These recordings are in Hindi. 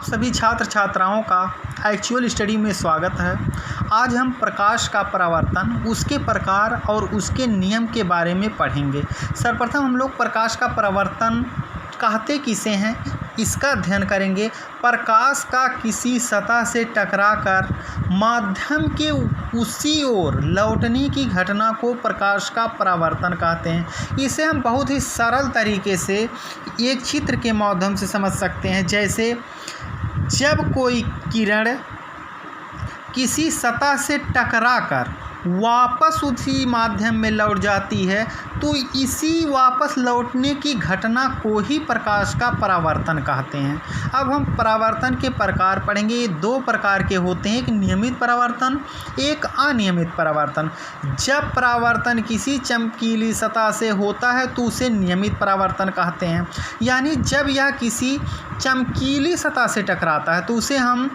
सभी छात्र छात्राओं का एक्चुअल स्टडी में स्वागत है। आज हम प्रकाश का परावर्तन, उसके प्रकार और उसके नियम के बारे में पढ़ेंगे। सर्वप्रथम हम लोग प्रकाश का परावर्तन कहते किसे हैं, इसका अध्ययन करेंगे। प्रकाश का किसी सतह से टकराकर माध्यम के उसी ओर लौटने की घटना को प्रकाश का परावर्तन कहते हैं। इसे हम बहुत ही सरल तरीके से एक चित्र के माध्यम से समझ सकते हैं। जैसे जब कोई किरण किसी सतह से टकराकर वापस उसी माध्यम में लौट जाती है तो इसी वापस लौटने की घटना को ही प्रकाश का परावर्तन कहते हैं। अब हम परावर्तन के प्रकार पढ़ेंगे। ये दो प्रकार के होते हैं, एक नियमित परावर्तन, एक अनियमित परावर्तन। जब परावर्तन किसी चमकीली सतह से होता है तो उसे नियमित परावर्तन कहते हैं, यानी जब यह किसी चमकीली सतह से टकराता है तो उसे हम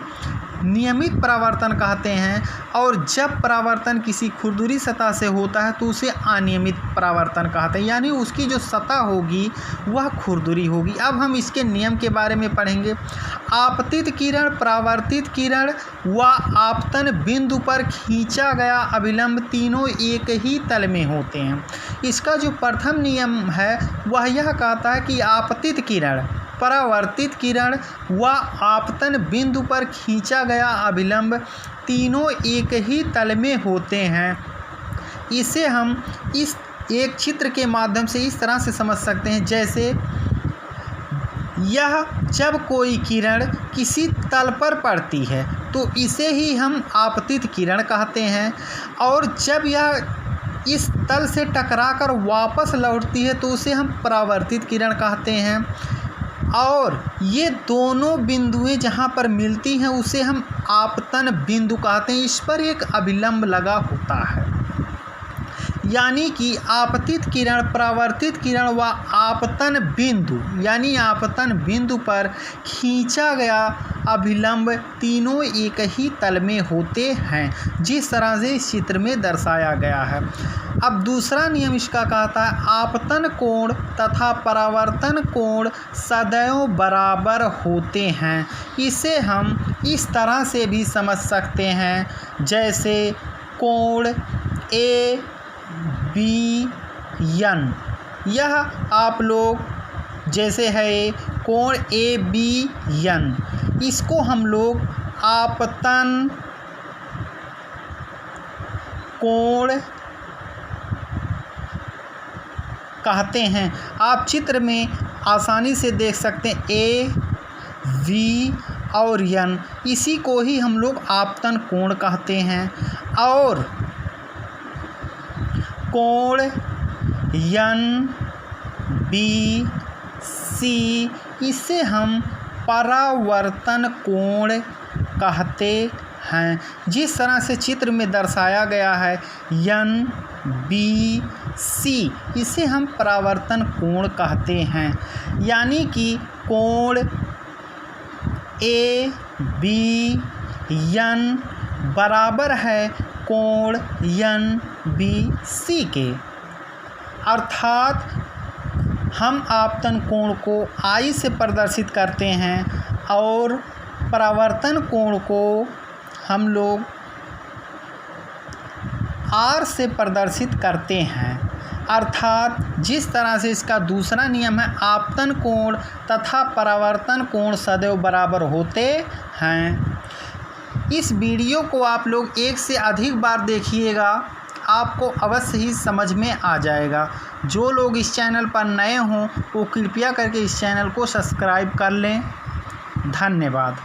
नियमित परावर्तन कहते हैं, और जब परावर्तन किसी खुरदुरी सतह से होता है तो उसे अनियमित परावर्तन कहते हैं, यानी उसकी जो सतह होगी वह खुरदुरी होगी। अब हम इसके नियम के बारे में पढ़ेंगे। आपतित किरण, परावर्तित किरण व आपतन बिंदु पर खींचा गया अभिलंब तीनों एक ही तल में होते हैं। इसका जो प्रथम नियम है वह यह कहता है कि आपतित किरण, परावर्तित किरण व आपतन बिंदु पर खींचा गया अभिलंब तीनों एक ही तल में होते हैं। इसे हम इस एक चित्र के माध्यम से इस तरह से समझ सकते हैं। जैसे यह जब कोई किरण किसी तल पर पड़ती है तो इसे ही हम आपतित किरण कहते हैं, और जब यह इस तल से टकराकर वापस लौटती है तो उसे हम परावर्तित किरण कहते हैं, और ये दोनों बिंदुएं जहाँ पर मिलती हैं उसे हम आपतन बिंदु कहते हैं। इस पर एक अभिलंब लगा होता है, यानी कि आपतित किरण, परावर्तित किरण व आपतन बिंदु, यानी आपतन बिंदु पर खींचा गया अभिलंब तीनों एक ही तल में होते हैं, जिस तरह से इस चित्र में दर्शाया गया है। अब दूसरा नियम इसका कहता है आपतन कोण तथा परावर्तन कोण सदैव बराबर होते हैं। इसे हम इस तरह से भी समझ सकते हैं, जैसे कोण ए बी एन, यह आप लोग जैसे है कोण ए बी एन, इसको हम लोग आपतन कोण कहते हैं। आप चित्र में आसानी से देख सकते हैं ए वी और एन, इसी को ही हम लोग आपतन कोण कहते हैं। और कोण एन बी सी, इसे हम परावर्तन कोण कहते हैं। जिस तरह से चित्र में दर्शाया गया है एन बी सी, इसे हम परावर्तन कोण कहते हैं, यानी कि कोण ए बी एन बराबर है कोण एन बी सी के। अर्थात हम आपतन कोण को आई से प्रदर्शित करते हैं और परावर्तन कोण को हम लोग आर से प्रदर्शित करते हैं। अर्थात जिस तरह से इसका दूसरा नियम है आपतन कोण तथा परावर्तन कोण सदैव बराबर होते हैं। इस वीडियो को आप लोग एक से अधिक बार देखिएगा, आपको अवश्य ही समझ में आ जाएगा। जो लोग इस चैनल पर नए हों वो कृपया करके इस चैनल को सब्सक्राइब कर लें। धन्यवाद।